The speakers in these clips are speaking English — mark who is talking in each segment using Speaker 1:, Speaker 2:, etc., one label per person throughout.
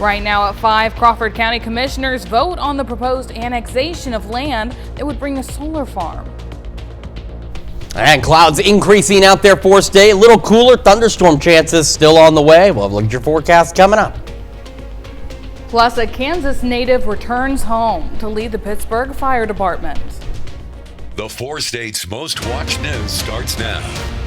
Speaker 1: Right now at 5, Crawford County Commissioners vote on the proposed annexation of land that would bring a solar farm.
Speaker 2: And clouds increasing out there for us today. A little cooler, thunderstorm chances still on the way. We'll have a look at your forecast coming up.
Speaker 1: Plus, a Kansas native returns home to lead the Pittsburgh Fire Department.
Speaker 3: The 4 states' most watched news starts now.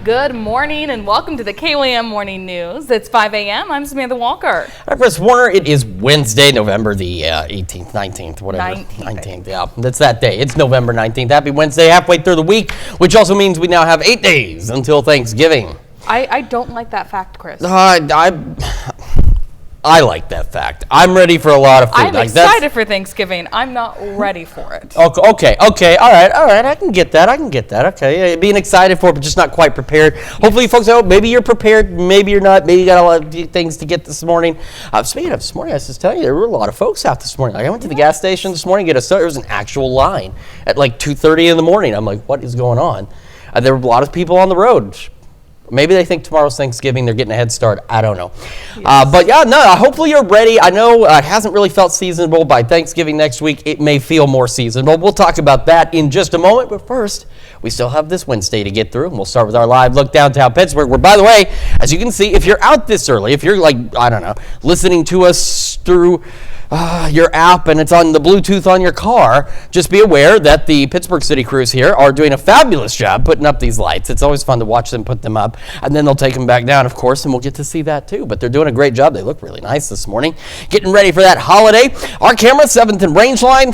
Speaker 1: Good morning and welcome to the KOAM Morning News. It's 5 a.m. I'm Samantha Walker.
Speaker 2: I'm Chris Warner. It is Wednesday, November the 18th, 19th, whatever. 19th, yeah. That's that day. It's November 19th. Happy Wednesday, halfway through the week, which also means we now have 8 days until Thanksgiving.
Speaker 1: I don't like that fact, Chris.
Speaker 2: I like that fact. I'm ready for a lot of food.
Speaker 1: I'm excited for Thanksgiving. I'm not ready for it.
Speaker 2: Okay. All right. I can get that. Okay. Being excited for it, but just not quite prepared. Hopefully, folks, maybe you're prepared. Maybe you're not. Maybe you got a lot of things to get this morning. Speaking of this morning, I was just telling you, there were a lot of folks out this morning. Like, I went to the gas station this morning, there was an actual line at like 2:30 in the morning. I'm like, what is going on? There were a lot of people on the road. Maybe they think tomorrow's Thanksgiving, they're getting a head start. I don't know. Yes. But yeah, no, hopefully you're ready. I know it hasn't really felt seasonable. By Thanksgiving next week, it may feel more seasonable. We'll talk about that in just a moment. But first, we still have this Wednesday to get through. And we'll start with our live look downtown Pittsburgh, where, by the way, as you can see, if you're out this early, if you're listening to us through your app and it's on the Bluetooth on your car, just be aware that the Pittsburgh City crews here are doing a fabulous job putting up these lights. It's always fun to watch them put them up, and then they'll take them back down, of course, and we'll get to see that too. But they're doing a great job. They look really nice this morning. Getting ready for that holiday. Our camera, 7th and Range Line.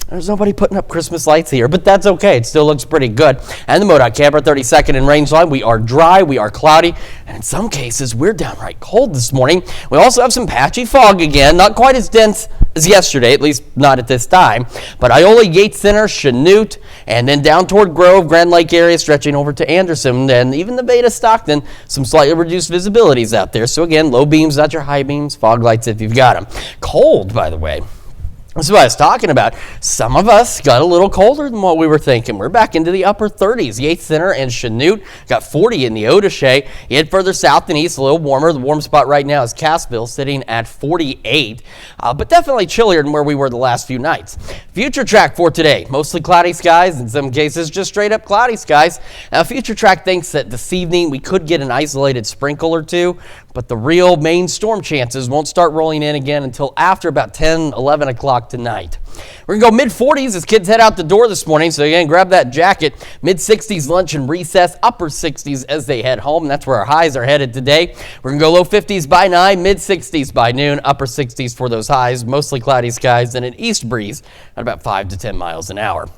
Speaker 2: There's nobody putting up Christmas lights here, but that's okay. It still looks pretty good. And the MoDOT camera, 32nd and Range Line. We are dry, we are cloudy, and in some cases, we're downright cold this morning. We also have some patchy fog again, not quite as dense as yesterday, at least not at this time. But Iola, Yates Center, Chanute, and then down toward Grove, Grand Lake area, stretching over to Anderson, and even the Beta Stockton, some slightly reduced visibilities out there. So again, low beams, not your high beams, fog lights if you've got them. Cold, by the way. That's what I was talking about. Some of us got a little colder than what we were thinking. We're back into the upper 30s. Yates Center and Chanute got 40 in the Otishay. You head further south and east, a little warmer. The warm spot right now is Cassville, sitting at 48, but definitely chillier than where we were the last few nights. Future track for today, mostly cloudy skies. In some cases, just straight up cloudy skies. Now, Future track thinks that this evening we could get an isolated sprinkle or two, but the real main storm chances won't start rolling in again until after about 10, 11 o'clock tonight. We're going to go mid-40s as kids head out the door this morning, so again, grab that jacket. Mid-60s lunch and recess, upper 60s as they head home. That's where our highs are headed today. We're going to go low 50s by 9, mid-60s by noon, upper 60s for those highs, mostly cloudy skies, and an east breeze at about 5 to 10 miles an hour.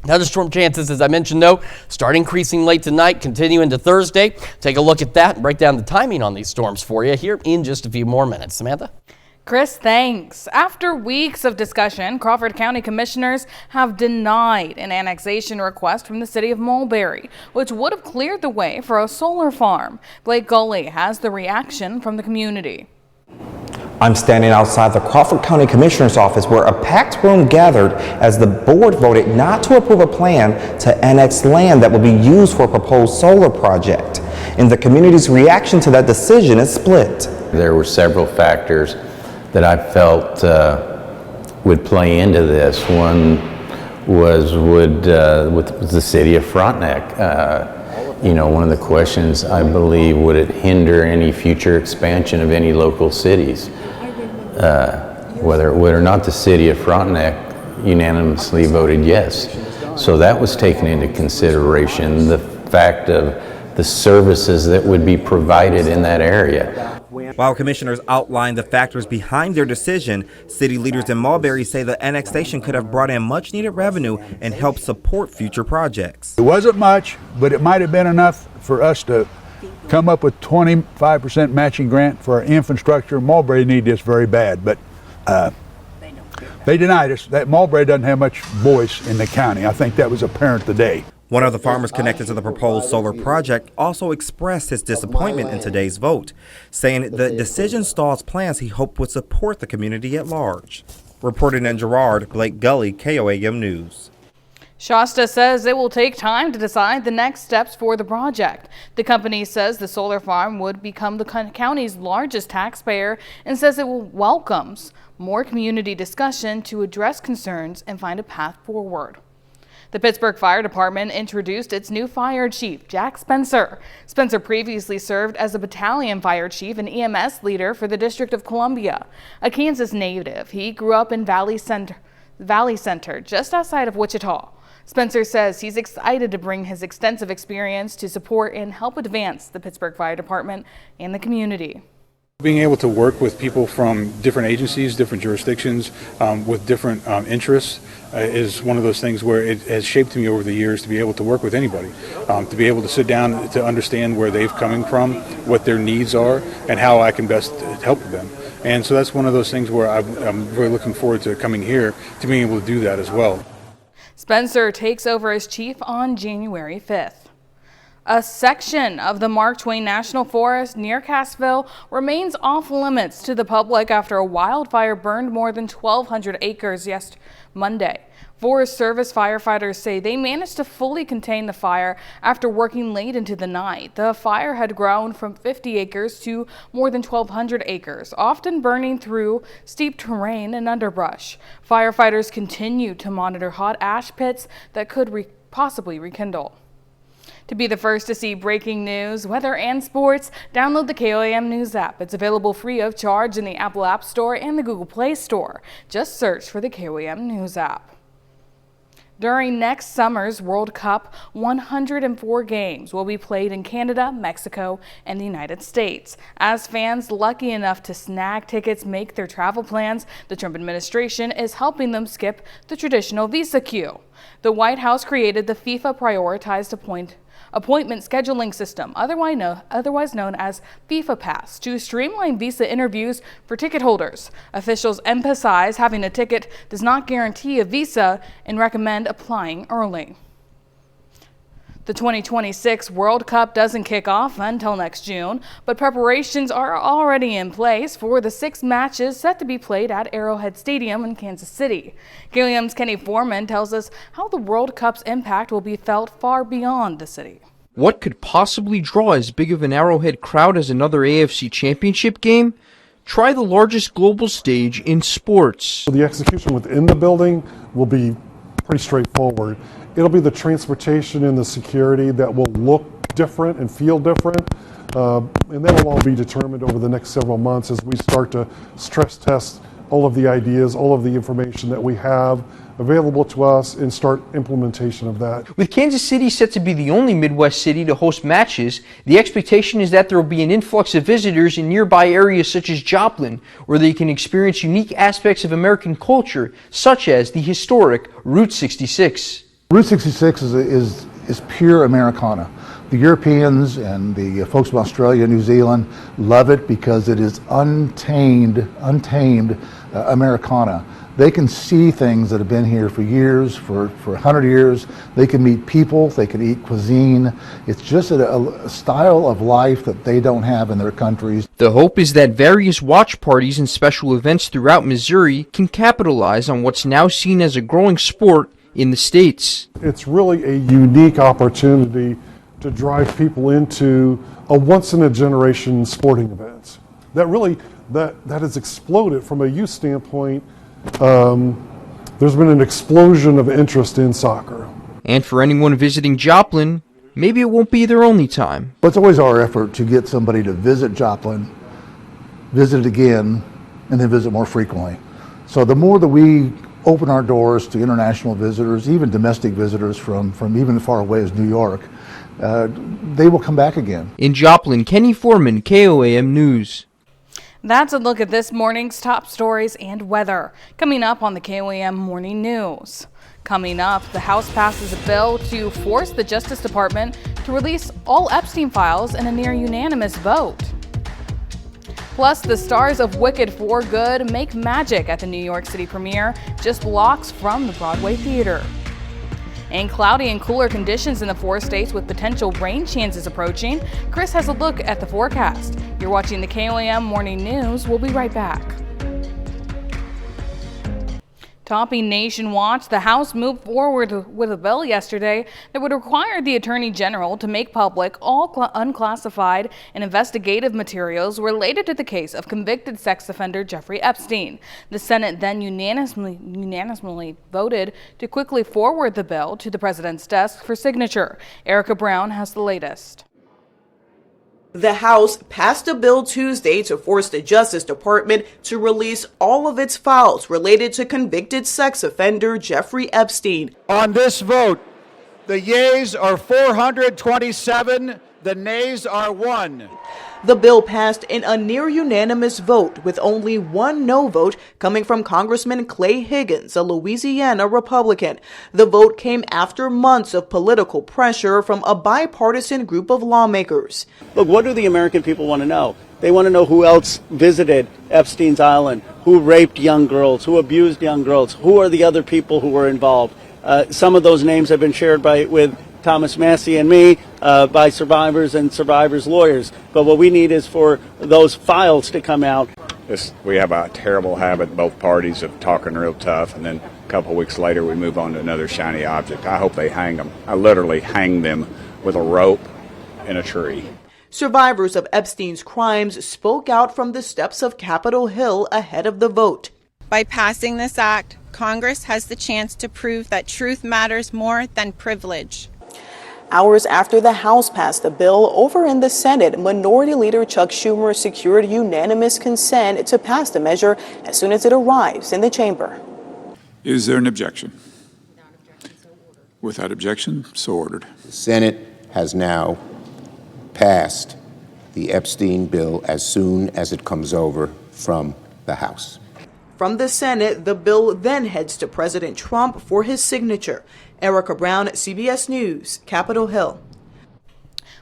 Speaker 2: Other storm chances, as I mentioned, though, start increasing late tonight, continue into Thursday. Take a look at that and break down the timing on these storms for you here in just a few more minutes. Samantha?
Speaker 1: Chris, thanks. After weeks of discussion, Crawford County Commissioners have denied an annexation request from the city of Mulberry, which would have cleared the way for a solar farm. Blake Gully has the reaction from the community.
Speaker 4: I'm standing outside the Crawford County Commissioner's office where a packed room gathered as the board voted not to approve a plan to annex land that would be used for a proposed solar project. And the community's reaction to that decision is split.
Speaker 5: There were several factors that I felt would play into this. One was with the city of Frontenac. One of the questions, I believe, would it hinder any future expansion of any local cities? Whether or not the city of Frontenac unanimously voted yes. So that was taken into consideration, the fact of the services that would be provided in that area.
Speaker 6: While commissioners outlined the factors behind their decision, city leaders in Mulberry say the annexation could have brought in much needed revenue and helped support future projects.
Speaker 7: It wasn't much, but it might have been enough for us to come up with 25% matching grant for our infrastructure. Mulberry need this very bad, but they denied us. That Mulberry doesn't have much voice in the county. I think that was apparent today.
Speaker 6: One of the farmers connected to the proposed solar project also expressed his disappointment in today's vote, saying the decision stalls plans he hoped would support the community at large. Reporting in Girard, Blake Gully, KOAM News.
Speaker 1: Shasta says it will take time to decide the next steps for the project. The company says the solar farm would become the county's largest taxpayer and says it welcomes more community discussion to address concerns and find a path forward. The Pittsburgh Fire Department introduced its new fire chief, Jack Spencer. Spencer previously served as a battalion fire chief and EMS leader for the District of Columbia. A Kansas native, he grew up in Valley Center, just outside of Wichita. Spencer says he's excited to bring his extensive experience to support and help advance the Pittsburgh Fire Department and the community.
Speaker 8: Being able to work with people from different agencies, different jurisdictions, with different interests is one of those things where it has shaped me over the years to be able to work with anybody, to be able to sit down to understand where they've coming from, what their needs are, and how I can best help them. And so that's one of those things where I'm really looking forward to coming here to being able to do that as well.
Speaker 1: Spencer takes over as chief on January 5th. A section of the Mark Twain National Forest near Cassville remains off limits to the public after a wildfire burned more than 1,200 acres Monday. Forest Service firefighters say they managed to fully contain the fire after working late into the night. The fire had grown from 50 acres to more than 1,200 acres, often burning through steep terrain and underbrush. Firefighters continue to monitor hot ash pits that could possibly rekindle. To be the first to see breaking news, weather, and sports, download the KOAM News app. It's available free of charge in the Apple App Store and the Google Play Store. Just search for the KOAM News app. During next summer's World Cup, 104 games will be played in Canada, Mexico, and the United States. As fans lucky enough to snag tickets make their travel plans, the Trump administration is helping them skip the traditional visa queue. The White House created the FIFA prioritized appointment scheduling system, otherwise known as FIFA Pass, to streamline visa interviews for ticket holders. Officials emphasize having a ticket does not guarantee a visa and recommend applying early. The 2026 World Cup doesn't kick off until next June, but preparations are already in place for the 6 matches set to be played at Arrowhead Stadium in Kansas City. KOAM's Kenny Foreman tells us how the World Cup's impact will be felt far beyond the city.
Speaker 9: What could possibly draw as big of an Arrowhead crowd as another AFC Championship game? Try the largest global stage in sports.
Speaker 10: The execution within the building will be pretty straightforward. It'll be the transportation and the security that will look different and feel different. And that will all be determined over the next several months as we start to stress test all of the ideas, all of the information that we have available to us and start implementation of that.
Speaker 9: With Kansas City set to be the only Midwest city to host matches, the expectation is that there will be an influx of visitors in nearby areas such as Joplin, where they can experience unique aspects of American culture, such as the historic Route 66.
Speaker 11: Route 66 is pure Americana. The Europeans and the folks from Australia and New Zealand love it because it is untamed Americana. They can see things that have been here for years, for 100 years. They can meet people, they can eat cuisine. It's just a style of life that they don't have in their countries.
Speaker 9: The hope is that various watch parties and special events throughout Missouri can capitalize on what's now seen as a growing sport in the States.
Speaker 10: It's really a unique opportunity to drive people into a once-in-a-generation sporting event. That has exploded from a youth standpoint. There's been an explosion of interest in soccer.
Speaker 9: And for anyone visiting Joplin, maybe it won't be their only time.
Speaker 11: But it's always our effort to get somebody to visit Joplin, visit it again, and then visit more frequently. So the more that we open our doors to international visitors, even domestic visitors from even as far away as New York, they will come back again.
Speaker 9: In Joplin, Kenny Foreman, KOAM News.
Speaker 1: That's a look at this morning's top stories and weather. Coming up on the KOAM Morning News. Coming up, the House passes a bill to force the Justice Department to release all Epstein files in a near unanimous vote. Plus, the stars of Wicked for Good make magic at the New York City premiere, just blocks from the Broadway Theater. And cloudy and cooler conditions in the 4 states with potential rain chances approaching. Chris has a look at the forecast. You're watching the KOAM Morning News. We'll be right back. Topping Nation Watch, the House moved forward with a bill yesterday that would require the Attorney General to make public all unclassified and investigative materials related to the case of convicted sex offender Jeffrey Epstein. The Senate then unanimously voted to quickly forward the bill to the president's desk for signature. Erica Brown has the latest.
Speaker 12: The House passed a bill Tuesday to force the Justice Department to release all of its files related to convicted sex offender Jeffrey Epstein.
Speaker 13: On this vote, the yeas are 427, the nays are 1.
Speaker 12: The bill passed in a near unanimous vote, with only one no vote coming from Congressman Clay Higgins, a Louisiana Republican. The vote came after months of political pressure from a bipartisan group of lawmakers.
Speaker 14: Look, what do the American people want to know? They want to know who else visited Epstein's Island, who raped young girls, who abused young girls, who are the other people who were involved. Some of those names have been shared with Thomas Massey and me by survivors and survivors' lawyers. But what we need is for those files to come out.
Speaker 15: We have a terrible habit, both parties, of talking real tough, and then a couple of weeks later we move on to another shiny object. I hope they hang them. I literally hang them with a rope in a tree.
Speaker 12: Survivors of Epstein's crimes spoke out from the steps of Capitol Hill ahead of the vote.
Speaker 16: By passing this act, Congress has the chance to prove that truth matters more than privilege.
Speaker 12: Hours after the House passed the bill, over in the Senate, Minority Leader Chuck Schumer secured unanimous consent to pass the measure as soon as it arrives in the chamber.
Speaker 17: Is there an objection? Without objection, so ordered.
Speaker 18: The Senate has now passed the Epstein bill as soon as it comes over from the House.
Speaker 12: From the Senate, the bill then heads to President Trump for his signature. Erica Brown, CBS News, Capitol Hill.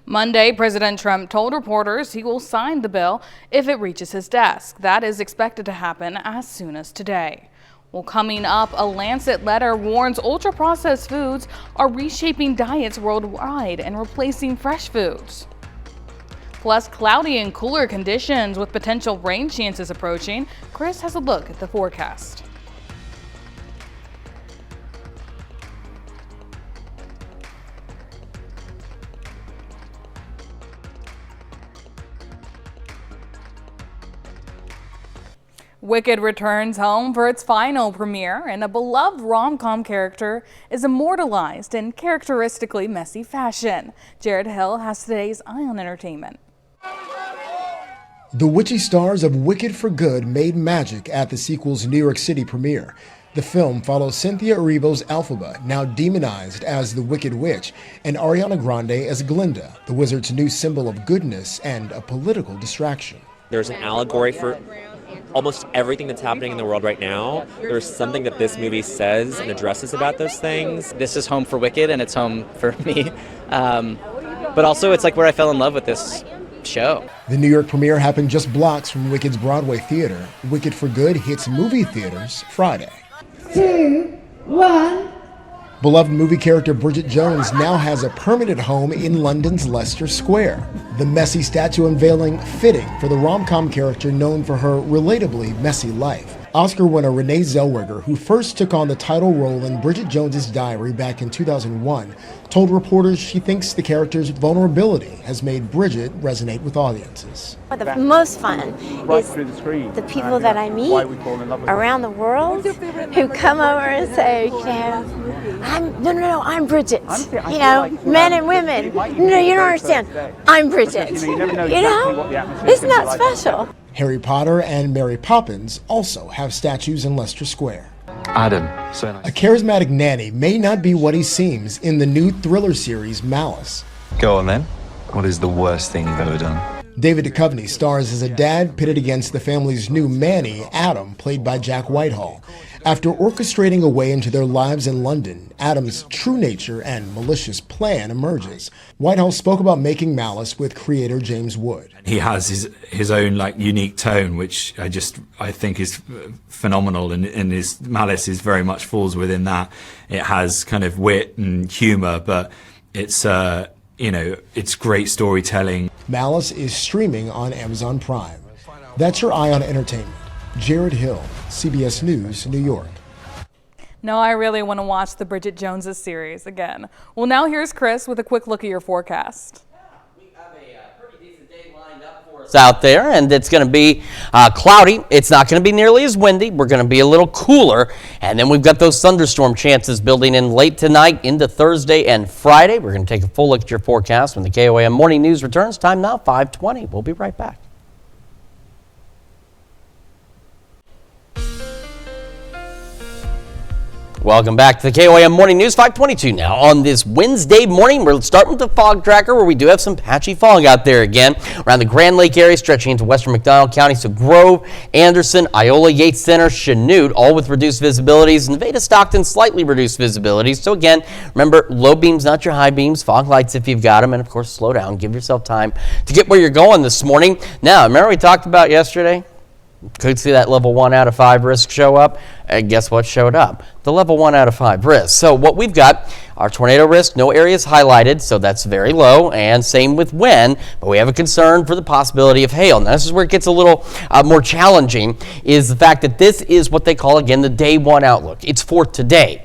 Speaker 1: Monday, President Trump told reporters he will sign the bill if it reaches his desk. That is expected to happen as soon as today. Well, coming up, a Lancet letter warns ultra-processed foods are reshaping diets worldwide and replacing fresh foods. Plus, cloudy and cooler conditions with potential rain chances approaching. Chris has a look at the forecast. Wicked returns home for its final premiere, and a beloved rom-com character is immortalized in characteristically messy fashion. Jared Hill has today's Eye on Entertainment.
Speaker 19: The witchy stars of Wicked for Good made magic at the sequel's New York City premiere. The film follows Cynthia Erivo's Elphaba, now demonized as the Wicked Witch, and Ariana Grande as Glinda, the wizard's new symbol of goodness and a political distraction.
Speaker 20: There's an allegory for almost everything that's happening in the world right now. There's something that this movie says and addresses about those things.
Speaker 21: This is home for Wicked, and it's home for me. But also, it's like where I fell in love with this show.
Speaker 19: The New York premiere happened just blocks from Wicked's Broadway theater. Wicked for Good hits movie theaters Friday.
Speaker 22: 2, 1.
Speaker 19: Beloved movie character Bridget Jones now has a permanent home in London's Leicester Square. The messy statue unveiling fitting for the rom-com character known for her relatably messy life. Oscar winner Renee Zellweger, who first took on the title role in Bridget Jones's Diary back in 2001, told reporters she thinks the character's vulnerability has made Bridget resonate with audiences.
Speaker 23: The most fun is the people that I meet around the world who come over and say, you know, I'm Bridget. You know, men and women. No, you don't understand. I'm Bridget. You know, isn't that special?
Speaker 19: Harry Potter and Mary Poppins also have statues in Leicester Square.
Speaker 24: Adam, so nice.
Speaker 19: A charismatic nanny may not be what he seems in the new thriller series Malice.
Speaker 24: Go on then. What is the worst thing you've ever done?
Speaker 19: David Duchovny stars as a dad pitted against the family's new Manny, Adam, played by Jack Whitehall. After orchestrating a way into their lives in London, Adam's true nature and malicious plan emerges. Whitehall spoke about making Malice with creator James Wood.
Speaker 25: He has his own unique tone, which I think is phenomenal, and his Malice is very much falls within that. It has kind of wit and humor, but it's it's great storytelling.
Speaker 19: Malice is streaming on Amazon Prime. That's your Eye on Entertainment. Jared Hill, CBS News, New York.
Speaker 1: No, I really want to watch the Bridget Jones's series again. Well, now here's Chris with a quick look at your forecast.
Speaker 2: Out there, and it's going to be cloudy. It's not going to be nearly as windy. We're going to be a little cooler, and then we've got those thunderstorm chances building in late tonight into Thursday and Friday. We're going to take a full look at your forecast when the KOAM Morning News returns. Time now, 5:20. We'll be right back. Welcome back to the KOAM Morning News, 522 now. On this Wednesday morning, we're starting with the fog tracker where we do have some patchy fog out there again around the Grand Lake area, stretching into western McDonald County. So Grove, Anderson, Iola, Yates Center, Chanute, all with reduced visibilities. Nevada, Stockton, slightly reduced visibilities. So again, remember, low beams, not your high beams. Fog lights if you've got them. And of course, slow down. Give yourself time to get where you're going this morning. Now, remember we talked about yesterday? Could see that level 1 out of 5 risk show up. And guess what showed up? The level 1 out of 5 risk. So what we've got, our tornado risk, no areas highlighted, so that's very low, and same with wind, but we have a concern for the possibility of hail. Now this is where it gets a little more challenging, is the fact that this is what they call, again, the day 1 outlook. It's for today.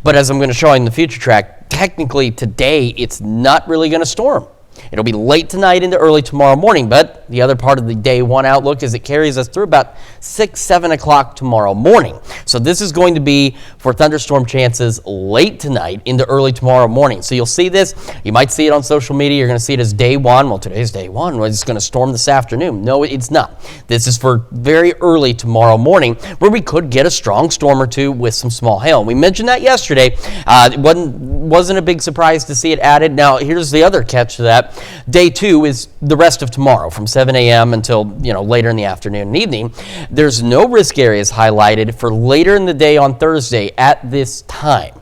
Speaker 2: But as I'm going to show you in the future track, technically today it's not really going to storm. It'll be late tonight into early tomorrow morning, but the other part of the day 1 outlook is it carries us through about 6, 7 o'clock tomorrow morning. So this is going to be for thunderstorm chances late tonight into early tomorrow morning. So you'll see this. You might see it on social media. You're going to see it as day 1. Well, today's day 1. Well, it's going to storm this afternoon. No, it's not. This is for very early tomorrow morning where we could get a strong storm or two with some small hail. We mentioned that yesterday. It wasn't a big surprise to see it added. Now, here's the other catch to that. Day 2 is the rest of tomorrow from 7 a.m. until later in the afternoon and evening. There's no risk areas highlighted for later in the day on Thursday at this time.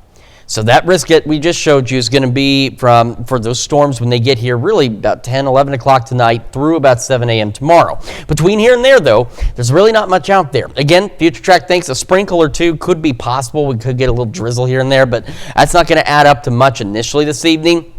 Speaker 2: So that risk that we just showed you is going to be for those storms when they get here really about 10, 11 o'clock tonight through about 7 a.m. tomorrow. Between here and there, though, there's really not much out there. Again, Future Track thinks a sprinkle or two could be possible. We could get a little drizzle here and there, but that's not going to add up to much initially this evening.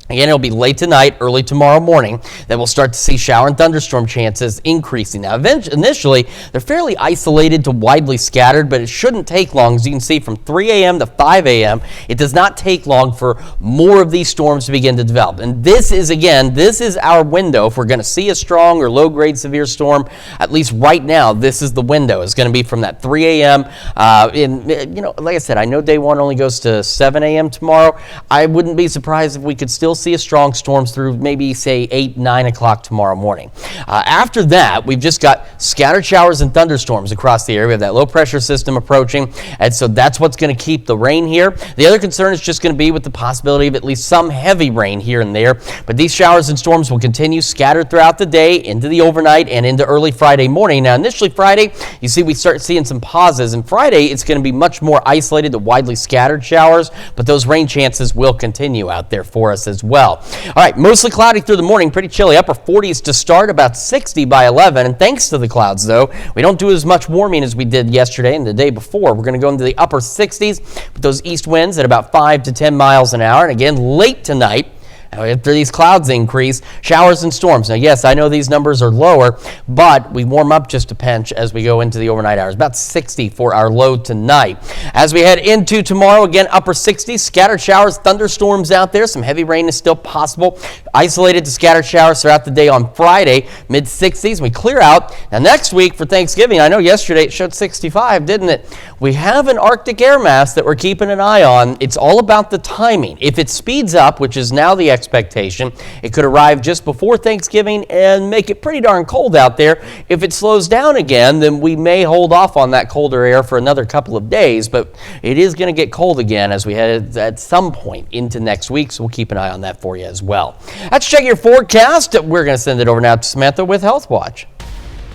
Speaker 2: Again, it'll be late tonight, early tomorrow morning that we'll start to see shower and thunderstorm chances increasing. Now, initially, they're fairly isolated to widely scattered, but it shouldn't take long. As you can see, from 3 a.m. to 5 a.m., it does not take long for more of these storms to begin to develop. And this is our window. If we're going to see a strong or low-grade severe storm, at least right now, this is the window. It's going to be from that 3 a.m. Like I said, I know day 1 only goes to 7 a.m. tomorrow. I wouldn't be surprised if we could still see a strong storms through maybe say 8, 9 o'clock tomorrow morning. After that, we've just got scattered showers and thunderstorms across the area. We have that low pressure system approaching, and so that's what's going to keep the rain here. The other concern is just going to be with the possibility of at least some heavy rain here and there, but these showers and storms will continue scattered throughout the day into the overnight and into early Friday morning. Now initially Friday, you see we start seeing some pauses, and Friday it's going to be much more isolated to widely scattered showers, but those rain chances will continue out there for us as well. All right, mostly cloudy through the morning, pretty chilly, upper 40s to start, about 60 by 11. And thanks to the clouds, though, we don't do as much warming as we did yesterday and the day before. We're going to go into the upper 60s with those east winds at about 5 to 10 miles an hour. And again, late tonight, after these clouds increase, showers and storms. Now, yes, I know these numbers are lower, but we warm up just a pinch as we go into the overnight hours. About 60 for our low tonight. As we head into tomorrow, again, upper 60s, scattered showers, thunderstorms out there. Some heavy rain is still possible. Isolated to scattered showers throughout the day on Friday, mid-60s. We clear out. Now, next week for Thanksgiving, I know yesterday it showed 65, didn't it? We have an Arctic air mass that we're keeping an eye on. It's all about the timing. If it speeds up, which is now the expectation, it could arrive just before Thanksgiving and make it pretty darn cold out there. If it slows down again, then we may hold off on that colder air for another couple of days, but it is going to get cold again as we head at some point into next week, so we'll keep an eye on that for you as well. Let's check your forecast. We're going to send it over now to Samantha with Health Watch.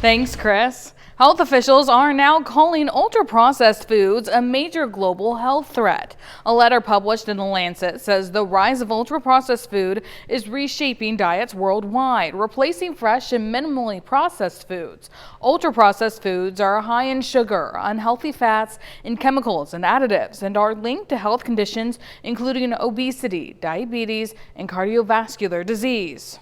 Speaker 1: Thanks, Chris. Health officials are now calling ultra-processed foods a major global health threat. A letter published in The Lancet says the rise of ultra-processed food is reshaping diets worldwide, replacing fresh and minimally processed foods. Ultra-processed foods are high in sugar, unhealthy fats, and chemicals and additives, and are linked to health conditions including obesity, diabetes, and cardiovascular disease.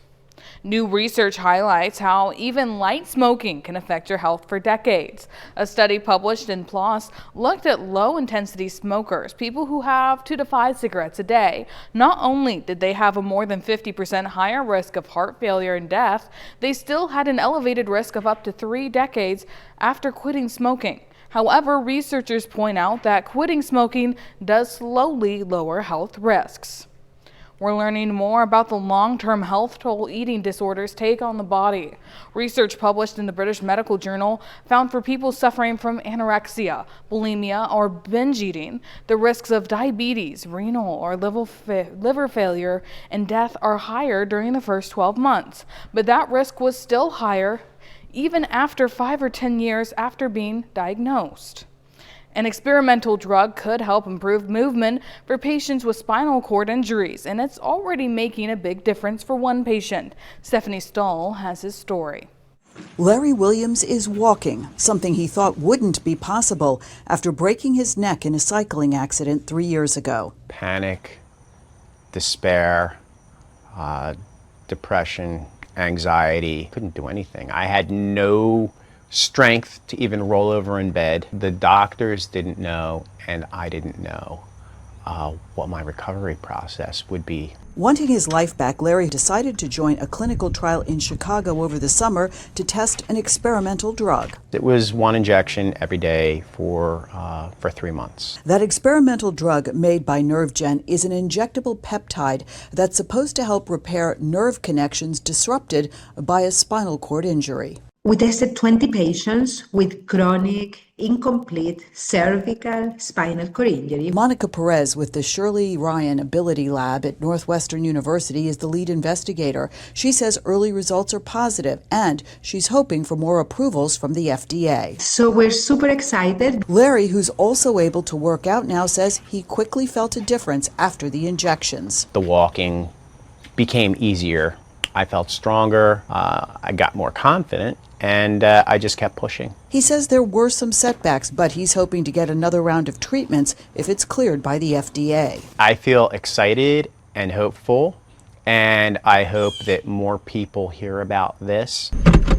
Speaker 1: New research highlights how even light smoking can affect your health for decades. A study published in PLOS looked at low-intensity smokers, people who have 2 to 5 cigarettes a day. Not only did they have a more than 50% higher risk of heart failure and death, they still had an elevated risk of up to 3 decades after quitting smoking. However, researchers point out that quitting smoking does slowly lower health risks. We're learning more about the long-term health toll eating disorders take on the body. Research published in the British Medical Journal found for people suffering from anorexia, bulimia, or binge eating, the risks of diabetes, renal or liver failure, and death are higher during the first 12 months. But that risk was still higher even after 5 or 10 years after being diagnosed. An experimental drug could help improve movement for patients with spinal cord injuries, and it's already making a big difference for one patient. Stephanie Stahl has his story.
Speaker 3: Larry Williams is walking, something he thought wouldn't be possible after breaking his neck in a cycling accident 3 years ago.
Speaker 4: Panic, despair, depression, anxiety. Couldn't do anything. I had no strength to even roll over in bed. The doctors didn't know, and I didn't know what my recovery process would be.
Speaker 3: Wanting his life back, Larry decided to join a clinical trial in Chicago over the summer to test an experimental drug.
Speaker 4: It was 1 injection every day for 3 months.
Speaker 3: That experimental drug made by NerveGen is an injectable peptide that's supposed to help repair nerve connections disrupted by a spinal cord injury.
Speaker 22: We tested 20 patients with chronic, incomplete cervical spinal cord injury.
Speaker 3: Monica Perez with the Shirley Ryan Ability Lab at Northwestern University is the lead investigator. She says early results are positive, and she's hoping for more approvals from the FDA.
Speaker 22: So we're super excited.
Speaker 3: Larry, who's also able to work out now, says he quickly felt a difference after the injections.
Speaker 4: The walking became easier. I felt stronger. I got more confident. And I just kept pushing.
Speaker 3: He says there were some setbacks, but he's hoping to get another round of treatments if it's cleared by the FDA.
Speaker 4: I feel excited and hopeful, and I hope that more people hear about this.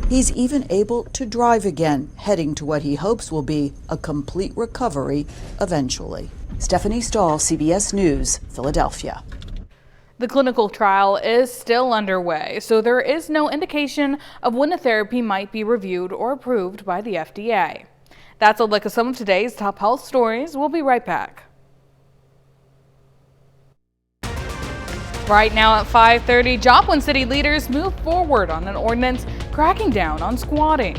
Speaker 3: He's even able to drive again, heading to what he hopes will be a complete recovery eventually. Stephanie Stahl, CBS News, Philadelphia.
Speaker 1: The clinical trial is still underway, so there is no indication of when a therapy might be reviewed or approved by the FDA. That's a look at some of today's top health stories. We'll be right back. Right now at 5:30, Joplin city leaders move forward on an ordinance cracking down on squatting.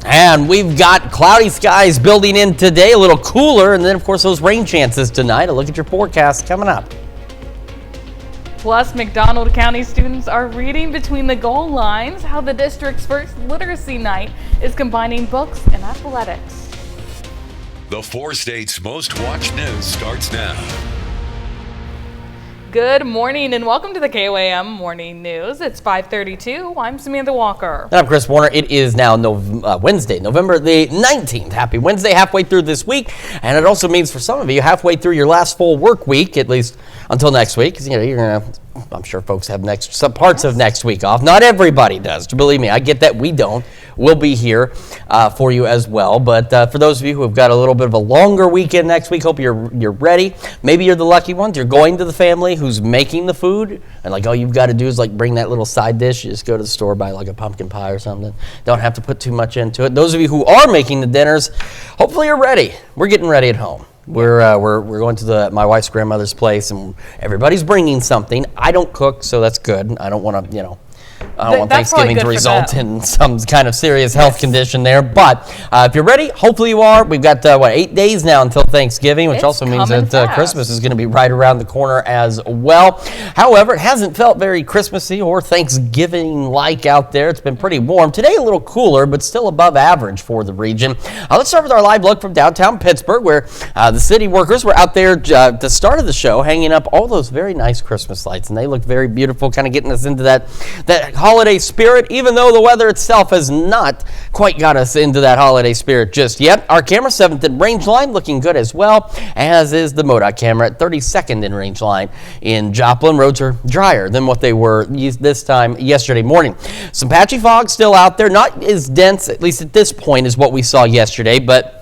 Speaker 2: And we've got cloudy skies building in today, a little cooler, and then of course those rain chances tonight. A look at your forecast coming up.
Speaker 1: Plus, McDonald County students are reading between the goal lines how the district's first literacy night is combining books and athletics.
Speaker 5: The 4 states' most watched news starts now.
Speaker 1: Good morning and welcome to the KOAM Morning News. It's 5:32. I'm Samantha Walker.
Speaker 2: And I'm Chris Warner. It is now Wednesday, November the 19th. Happy Wednesday, halfway through this week. And it also means for some of you, halfway through your last full work week, at least until next week. Because, you're going to, I'm sure folks have some parts of next week off. Not everybody does. Believe me, I get that we don't. We'll be here for you as well. But for those of you who have got a little bit of a longer weekend next week, hope you're ready. Maybe you're the lucky ones. You're going to the family who's making the food, and all you've got to do is bring that little side dish. You just go to the store, buy a pumpkin pie or something. Don't have to put too much into it. Those of you who are making the dinners, hopefully you're ready. We're getting ready at home. We're going to my wife's grandmother's place, and everybody's bringing something. I don't cook, so that's good. I don't want to, I don't want Thanksgiving to result in some kind of serious health condition there. But if you're ready, hopefully you are. We've got, 8 days now until Thanksgiving, which also means that Christmas is going to be right around the corner as well. However, it hasn't felt very Christmassy or Thanksgiving-like out there. It's been pretty warm. Today, a little cooler, but still above average for the region. Let's start with our live look from downtown Pittsburgh, where the city workers were out there at the start of the show hanging up all those very nice Christmas lights, and they looked very beautiful, kind of getting us into that holiday spirit, even though the weather itself has not quite got us into that holiday spirit just yet. Our camera 7th in range line looking good as well, as is the MoDOT camera at 32nd in range line in Joplin. Roads are drier than what they were this time yesterday morning. Some patchy fog still out there, not as dense, at least at this point, as what we saw yesterday, but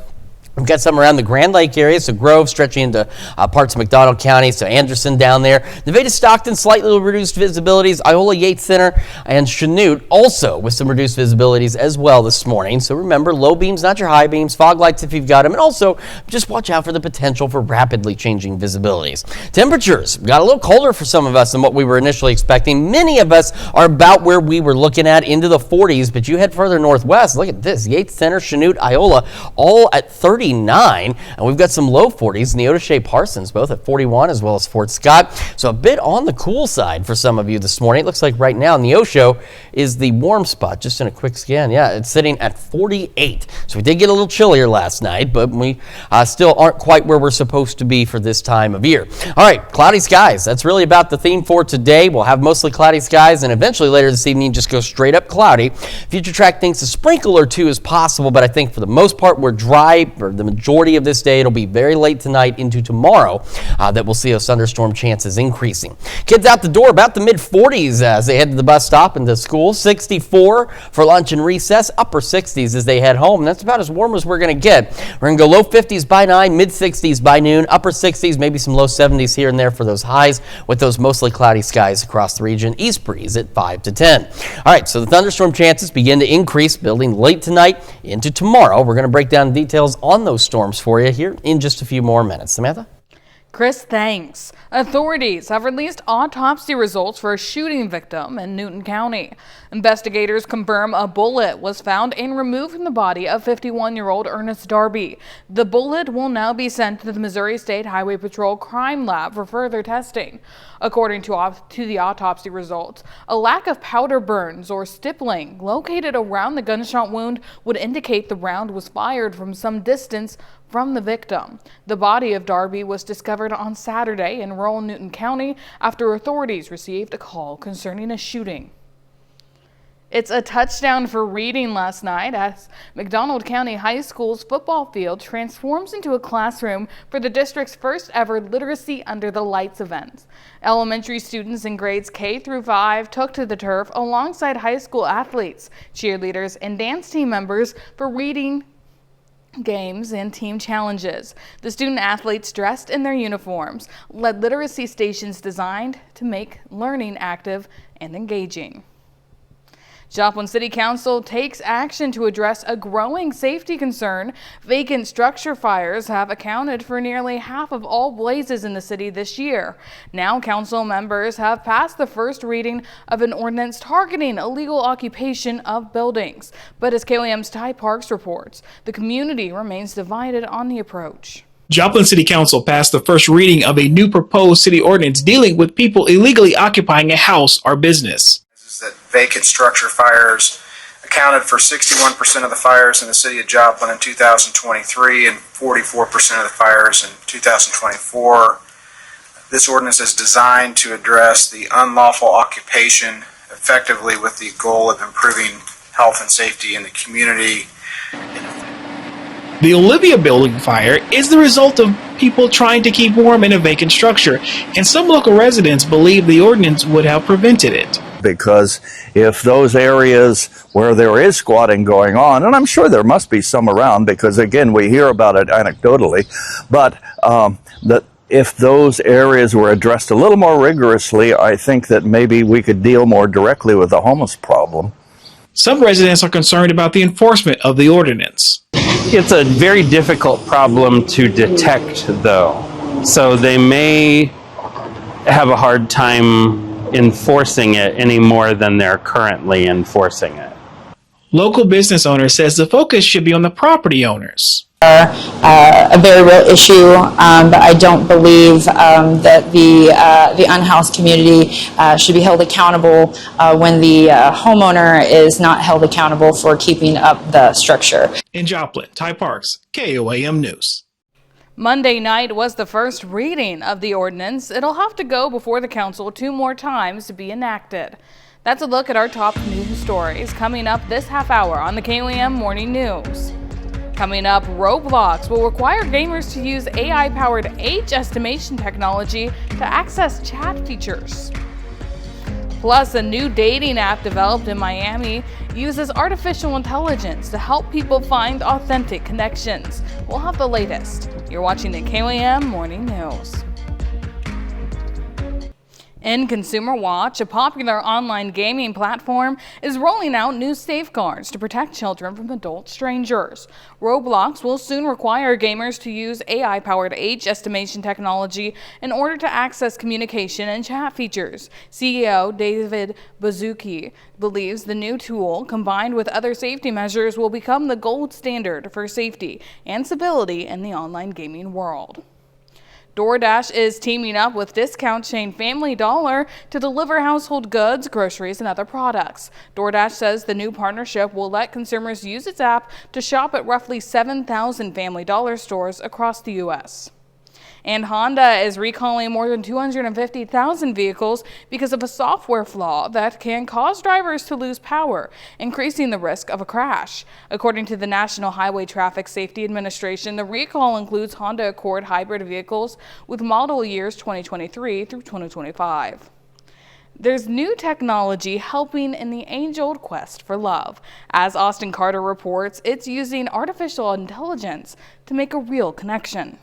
Speaker 2: we've got some around the Grand Lake area, so Grove stretching into parts of McDonald County, so Anderson down there. Nevada, Stockton, slightly reduced visibilities. Iola, Yates Center, and Chanute also with some reduced visibilities as well this morning. So remember, low beams, not your high beams. Fog lights if you've got them. And also, just watch out for the potential for rapidly changing visibilities. Temperatures got a little colder for some of us than what we were initially expecting. Many of us are about where we were looking at, into the 40s, but you head further northwest. Look at this. Yates Center, Chanute, Iola, all at 39, and we've got some low 40s. Neodesha, Parsons, both at 41, as well as Fort Scott. So a bit on the cool side for some of you this morning. It looks like right now Neosho is the warm spot, just in a quick scan. Yeah, it's sitting at 48. So we did get a little chillier last night, but we still aren't quite where we're supposed to be for this time of year. All right, cloudy skies. That's really about the theme for today. We'll have mostly cloudy skies, and eventually later this evening just go straight up cloudy. Future Track thinks a sprinkle or two is possible, but I think for the most part we're dry, or the majority of this day. It'll be very late tonight into tomorrow that we'll see those thunderstorm chances increasing. Kids out the door about the mid-40s as they head to the bus stop and to school. 64 for lunch and recess. Upper 60s as they head home. That's about as warm as we're going to get. We're going to go low 50s by 9, mid-60s by noon, upper 60s, maybe some low 70s here and there for those highs, with those mostly cloudy skies across the region. East breeze at 5 to 10. All right, so the thunderstorm chances begin to increase, building late tonight into tomorrow. We're going to break down details on those storms for you here in just a few more minutes. Samantha?
Speaker 1: Chris, thanks. Authorities have released autopsy results for a shooting victim in Newton County. Investigators confirm a bullet was found and removed from the body of 51-year-old Ernest Darby. The bullet will now be sent to the Missouri State Highway Patrol Crime Lab for further testing. According to the autopsy results, a lack of powder burns or stippling located around the gunshot wound would indicate the round was fired from some distance from the victim. The body of Darby was discovered on Saturday in rural Newton County after authorities received a call concerning a shooting. It's a touchdown for reading last night as McDonald County High School's football field transforms into a classroom for the district's first ever Literacy Under the Lights event. Elementary students in grades K through 5 took to the turf alongside high school athletes, cheerleaders, and dance team members for reading games and team challenges. The student athletes, dressed in their uniforms, led literacy stations designed to make learning active and engaging. Joplin City Council takes action to address a growing safety concern. Vacant structure fires have accounted for nearly half of all blazes in the city this year. Now council members have passed the first reading of an ordinance targeting illegal occupation of buildings. But as KOAM's Ty Parks reports, the community remains divided on the approach.
Speaker 6: Joplin City Council passed the first reading of a new proposed city ordinance dealing with people illegally occupying a house or business.
Speaker 7: That vacant structure fires accounted for 61% of the fires in the city of Joplin in 2023 and 44% of the fires in 2024. This ordinance is designed to address the unlawful occupation effectively with the goal of improving health and safety in the community.
Speaker 6: The Olivia building fire is the result of people trying to keep warm in a vacant structure, and some local residents believe the ordinance would have prevented it.
Speaker 8: Because if those areas where there is squatting going on, and I'm sure there must be some around because, again, we hear about it anecdotally, but that if those areas were addressed a little more rigorously, I think that maybe we could deal more directly with the homeless problem.
Speaker 6: Some residents are concerned about the enforcement of the ordinance.
Speaker 10: It's a very difficult problem to detect, though, so they may have a hard time enforcing it any more than they're currently enforcing it.
Speaker 6: Local business owner says the focus should be on the property owners.
Speaker 11: A very real issue, but I don't believe that the unhoused community should be held accountable when the homeowner is not held accountable for keeping up the structure.
Speaker 6: In Joplin, Ty Parks, KOAM News.
Speaker 1: Monday night was the first reading of the ordinance. It'll have to go before the council 2 more times to be enacted. That's a look at our top news stories coming up this half hour on the KOAM Morning News. Coming up, Roblox will require gamers to use AI-powered age estimation technology to access chat features. Plus, a new dating app developed in Miami uses artificial intelligence to help people find authentic connections. We'll have the latest. You're watching the KOAM Morning News. In Consumer Watch, a popular online gaming platform is rolling out new safeguards to protect children from adult strangers. Roblox will soon require gamers to use AI-powered age estimation technology in order to access communication and chat features. CEO David Baszucki believes the new tool, combined with other safety measures, will become the gold standard for safety and civility in the online gaming world. DoorDash is teaming up with discount chain Family Dollar to deliver household goods, groceries, and other products. DoorDash says the new partnership will let consumers use its app to shop at roughly 7,000 Family Dollar stores across the U.S. And Honda is recalling more than 250,000 vehicles because of a software flaw that can cause drivers to lose power, increasing the risk of a crash. According to the National Highway Traffic Safety Administration, the recall includes Honda Accord hybrid vehicles with model years 2023 through 2025. There's new technology helping in the age-old quest for love. As Austin Carter reports, it's using artificial intelligence to make a real connection.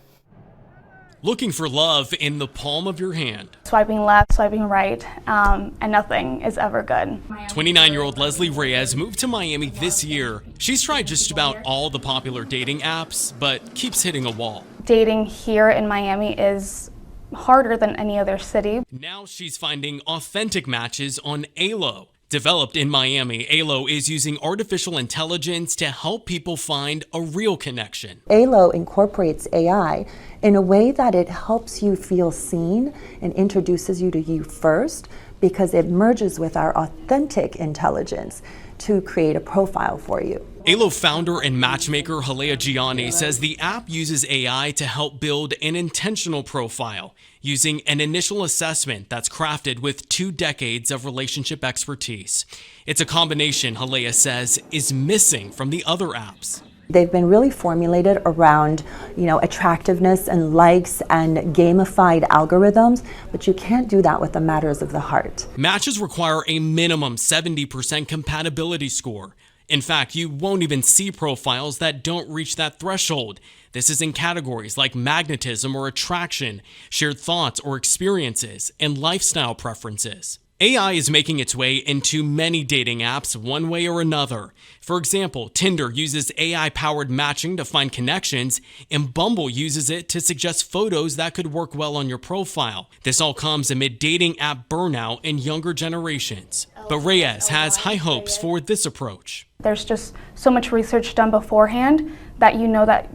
Speaker 9: Looking for love in the palm of your hand.
Speaker 13: Swiping left, swiping right, and nothing is ever good.
Speaker 9: 29-year-old Leslie Reyes moved to Miami this year. She's tried just about all the popular dating apps, but keeps hitting a wall.
Speaker 13: Dating here in Miami is harder than any other city.
Speaker 9: Now she's finding authentic matches on Alo. Developed in Miami, Alo is using artificial intelligence to help people find a real connection.
Speaker 14: Alo incorporates AI in a way that it helps you feel seen and introduces you to you first, because it merges with our authentic intelligence to create a profile for you.
Speaker 9: Alo founder and matchmaker Halea Gianni says the app uses AI to help build an intentional profile using an initial assessment that's crafted with 2 decades of relationship expertise. It's a combination, Halea says, is missing from the other apps.
Speaker 14: They've been really formulated around, attractiveness and likes and gamified algorithms, but you can't do that with the matters of the heart.
Speaker 9: Matches require a minimum 70% compatibility score. In fact, you won't even see profiles that don't reach that threshold. This is in categories like magnetism or attraction, shared thoughts or experiences, and lifestyle preferences. AI is making its way into many dating apps one way or another. For example, Tinder uses AI-powered matching to find connections, and Bumble uses it to suggest photos that could work well on your profile. This all comes amid dating app burnout in younger generations. But Reyes has high hopes for this approach.
Speaker 13: There's just so much research done beforehand that you know that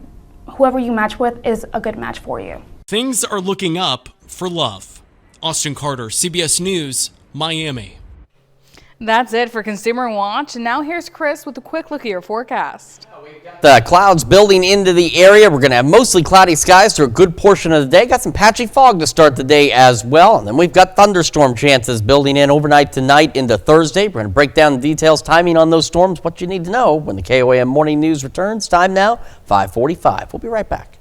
Speaker 13: whoever you match with is a good match for you.
Speaker 9: Things are looking up for love. Austin Carter, CBS News, Miami.
Speaker 1: That's it for Consumer Watch. And now here's Chris with a quick look at your forecast.
Speaker 2: The clouds building into the area. We're going to have mostly cloudy skies through a good portion of the day. Got some patchy fog to start the day as well. And then we've got thunderstorm chances building in overnight tonight into Thursday. We're going to break down the details, timing on those storms, what you need to know when the KOAM Morning News returns. Time now, 5:45. We'll be right back.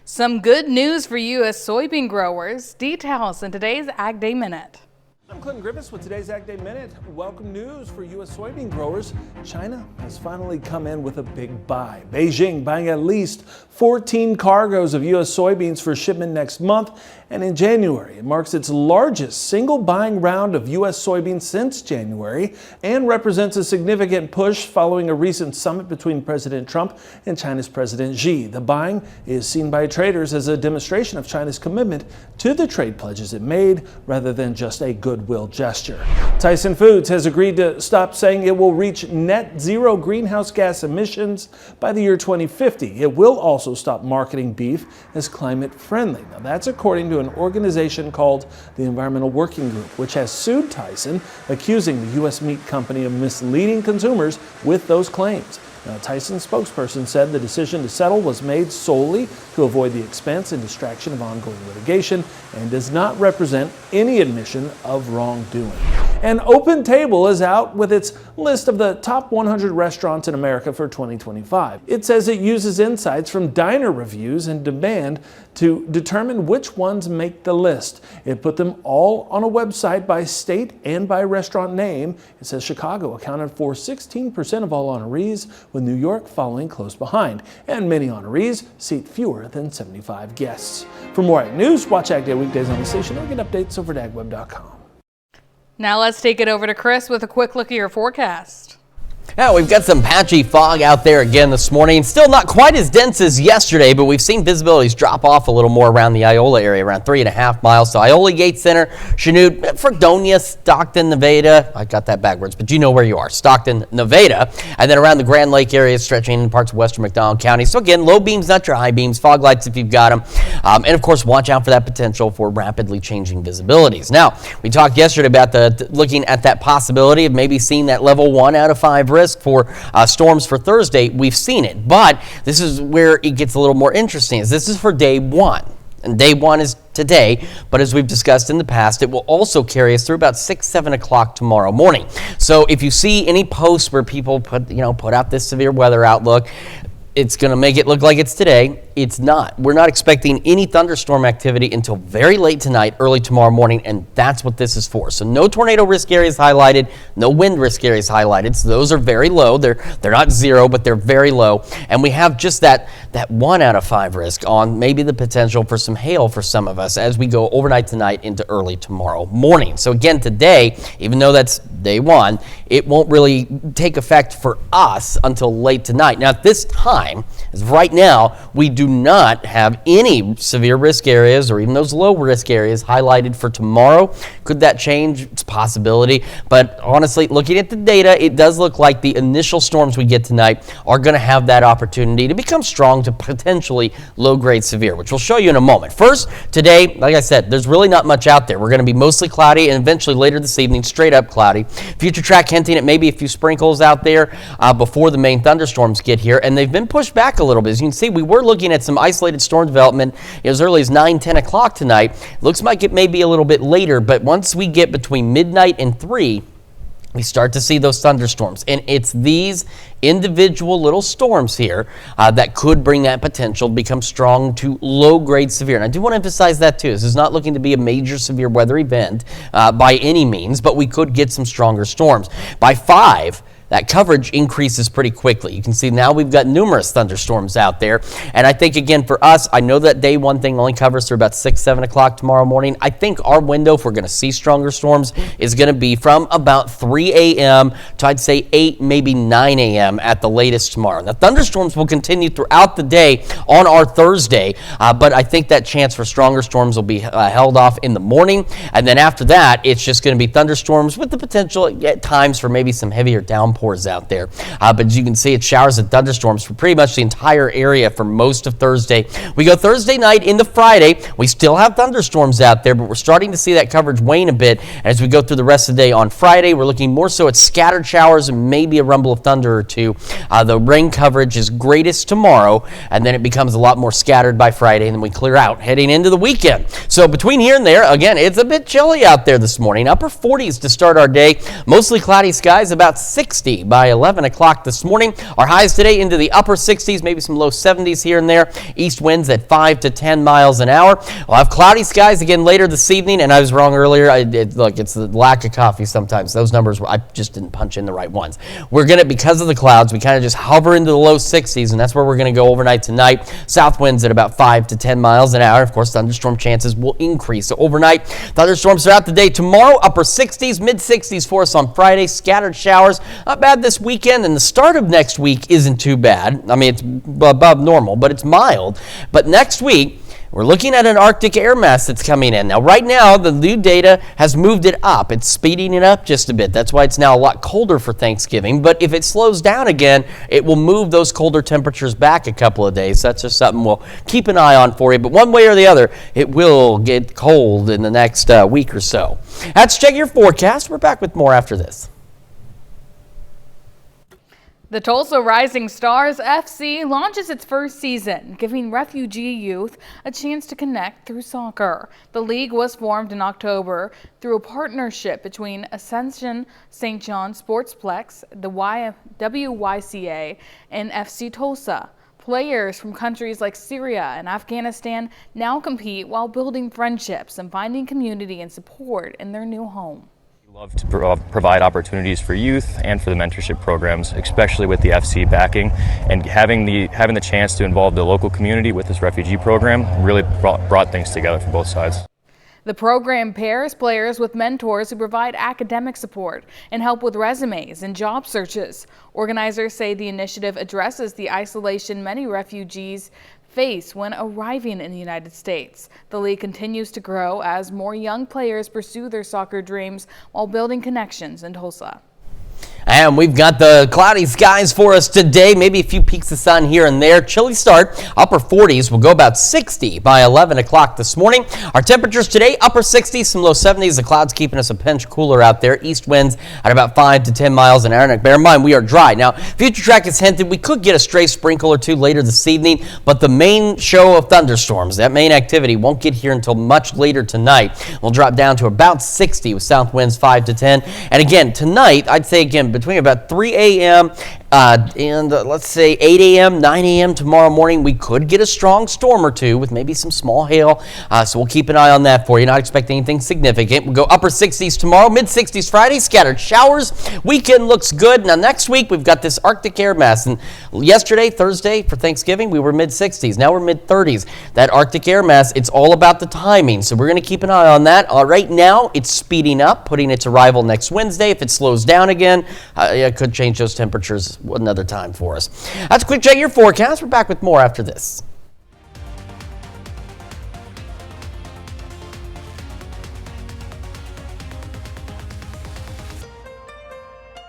Speaker 1: Some good news for you as soybean growers. Details in today's Ag Day Minute.
Speaker 15: I'm Clinton Griffiths with today's Ag Day Minute. Welcome news for U.S. soybean growers. China has finally come in with a big buy. Beijing buying at least 14 cargoes of U.S. soybeans for shipment next month. And in January, it marks its largest single buying round of U.S. soybeans since January and represents a significant push following a recent summit between President Trump and China's President Xi. The buying is seen by traders as a demonstration of China's commitment to the trade pledges it made rather than just a goodwill gesture. Tyson Foods has agreed to stop saying it will reach net zero greenhouse gas emissions by the year 2050. It will also stop marketing beef as climate friendly. Now that's according to an organization called the Environmental Working Group, which has sued Tyson, accusing the U.S. meat company of misleading consumers with those claims. Now, Tyson's spokesperson said the decision to settle was made solely to avoid the expense and distraction of ongoing litigation and does not represent any admission of wrongdoing. And Open Table is out with its list of the top 100 restaurants in America for 2025. It says it uses insights from diner reviews and demand to determine which ones make the list. It put them all on a website by state and by restaurant name. It says Chicago accounted for 16% of all honorees, with New York following close behind. And many honorees seat fewer than 75 guests. For more Ag News, watch Ag Day weekdays on the station or get updates over at agweb.com.
Speaker 1: Now let's take it over to Chris with a quick look at your forecast.
Speaker 2: Yeah, we've got some patchy fog out there again this morning. Still not quite as dense as yesterday, but we've seen visibilities drop off a little more around the Iola area, around 3.5 miles. So Iola, Yates Center, Chanute, Fredonia, Stockton, Nevada. I got that backwards, but you know where you are. Stockton, Nevada. And then around the Grand Lake area, stretching in parts of western McDonald County. So again, low beams, not your high beams, fog lights if you've got them. And of course, watch out for that potential for rapidly changing visibilities. Now, we talked yesterday about looking at that possibility of maybe seeing that level 1 out of 5 risk for storms for Thursday. We've seen it, but this is where it gets a little more interesting. This is for day 1, and day 1 is today, but as we've discussed in the past, it will also carry us through about 6-7 o'clock tomorrow morning. So if you see any posts where people put out this severe weather outlook, it's going to make it look like it's today. It's not. We're not expecting any thunderstorm activity until very late tonight, early tomorrow morning, and that's what this is for. So no tornado risk areas highlighted, no wind risk areas highlighted. So those are very low. They're not zero, but they're very low. And we have just that 1 out of 5 risk on maybe the potential for some hail for some of us as we go overnight tonight into early tomorrow morning. So again, today, even though that's day 1, it won't really take effect for us until late tonight. Now, at this time, as of right now, we do not have any severe risk areas or even those low risk areas highlighted for tomorrow. Could that change? It's a possibility. But honestly, looking at the data, it does look like the initial storms we get tonight are going to have that opportunity to become strong to potentially low-grade severe, which we'll show you in a moment. First, today, like I said, there's really not much out there. We're going to be mostly cloudy and eventually later this evening, straight up cloudy. Future track hinting at maybe a few sprinkles out there before the main thunderstorms get here, and they've been pushed back a little bit. As you can see, we were looking at some isolated storm development as early as 9-10 o'clock tonight. Looks like it may be a little bit later, but once we get between midnight and 3, we start to see those thunderstorms. And it's these individual little storms here that could bring that potential to become strong to low-grade severe. And I do want to emphasize that too. This is not looking to be a major severe weather event by any means, but we could get some stronger storms. By 5, that coverage increases pretty quickly. You can see now we've got numerous thunderstorms out there. And I think, again, for us, I know that day 1 thing only covers through about 6-7 o'clock tomorrow morning. I think our window, if we're going to see stronger storms, is going to be from about 3 a.m. to, I'd say, 8, maybe 9 a.m. at the latest tomorrow. Now, thunderstorms will continue throughout the day on our Thursday, but I think that chance for stronger storms will be held off in the morning. And then after that, it's just going to be thunderstorms with the potential at times for maybe some heavier downpours out there. But as you can see, it's showers and thunderstorms for pretty much the entire area for most of Thursday. We go Thursday night into Friday. We still have thunderstorms out there, but we're starting to see that coverage wane a bit. And as we go through the rest of the day on Friday, we're looking more so at scattered showers and maybe a rumble of thunder or two. The rain coverage is greatest tomorrow, and then it becomes a lot more scattered by Friday, and then we clear out heading into the weekend. So between here and there, again, it's a bit chilly out there this morning. Upper 40s to start our day. Mostly cloudy skies, about 60 by 11 o'clock this morning. Our highs today into the upper 60s, maybe some low 70s here and there. East winds at 5 to 10 miles an hour. We'll have cloudy skies again later this evening, and I was wrong earlier. Look, it's the lack of coffee sometimes. Those numbers, I just didn't punch in the right ones. We're going to, because of the clouds, we kind of just hover into the low 60s, and that's where we're going to go overnight tonight. South winds at about 5 to 10 miles an hour. Of course, thunderstorm chances will increase. So overnight, thunderstorms throughout the day. Tomorrow, upper 60s, mid 60s for us on Friday. Scattered showers. Not bad this weekend, and the start of next week isn't too bad. I mean, it's above normal, but it's mild. But next week, we're looking at an Arctic air mass that's coming in. Now, right now, the new data has moved it up. It's speeding it up just a bit. That's why it's now a lot colder for Thanksgiving. But if it slows down again, it will move those colder temperatures back a couple of days. That's just something we'll keep an eye on for you. But one way or the other, it will get cold in the next week or so. That's Check Your Forecast. We're back with more after this.
Speaker 1: The Tulsa Rising Stars FC launches its first season, giving refugee youth a chance to connect through soccer. The league was formed in October through a partnership between Ascension St. John Sportsplex, the WYCA, and FC Tulsa. Players from countries like Syria and Afghanistan now compete while building friendships and finding community and support in their new home.
Speaker 12: Love to provide opportunities for youth and for the mentorship programs, especially with the FC backing, and having the chance to involve the local community with this refugee program really brought things together for both sides.
Speaker 1: The program pairs players with mentors who provide academic support and help with resumes and job searches. Organizers say the initiative addresses the isolation many refugees face when arriving in the United States. The league continues to grow as more young players pursue their soccer dreams while building connections in Tulsa.
Speaker 2: And we've got the cloudy skies for us today. Maybe a few peaks of sun here and there. Chilly start, upper 40s. We'll go about 60 by 11 o'clock this morning. Our temperatures today, upper 60s, some low 70s. The clouds keeping us a pinch cooler out there. East winds at about 5 to 10 miles an hour. Bear in mind, we are dry. Now, Future Track has hinted we could get a stray sprinkle or two later this evening, but the main show of thunderstorms, that main activity, won't get here until much later tonight. We'll drop down to about 60 with south winds 5 to 10. And again, tonight, I'd say again, between about 3 a.m. and let's say 8 a.m., 9 a.m. tomorrow morning, we could get a strong storm or two with maybe some small hail. So we'll keep an eye on that for you. Not expecting anything significant. We'll go upper 60s tomorrow, mid 60s Friday, scattered showers. Weekend looks good. Now next week, we've got this Arctic air mass. And yesterday, Thursday, for Thanksgiving, we were mid 60s. Now we're mid 30s. That Arctic air mass, it's all about the timing. So we're going to keep an eye on that. Right now, it's speeding up, putting its arrival next Wednesday. If it slows down again, it could change those temperatures another time for us. That's a quick check of your forecast. We're back with more after this.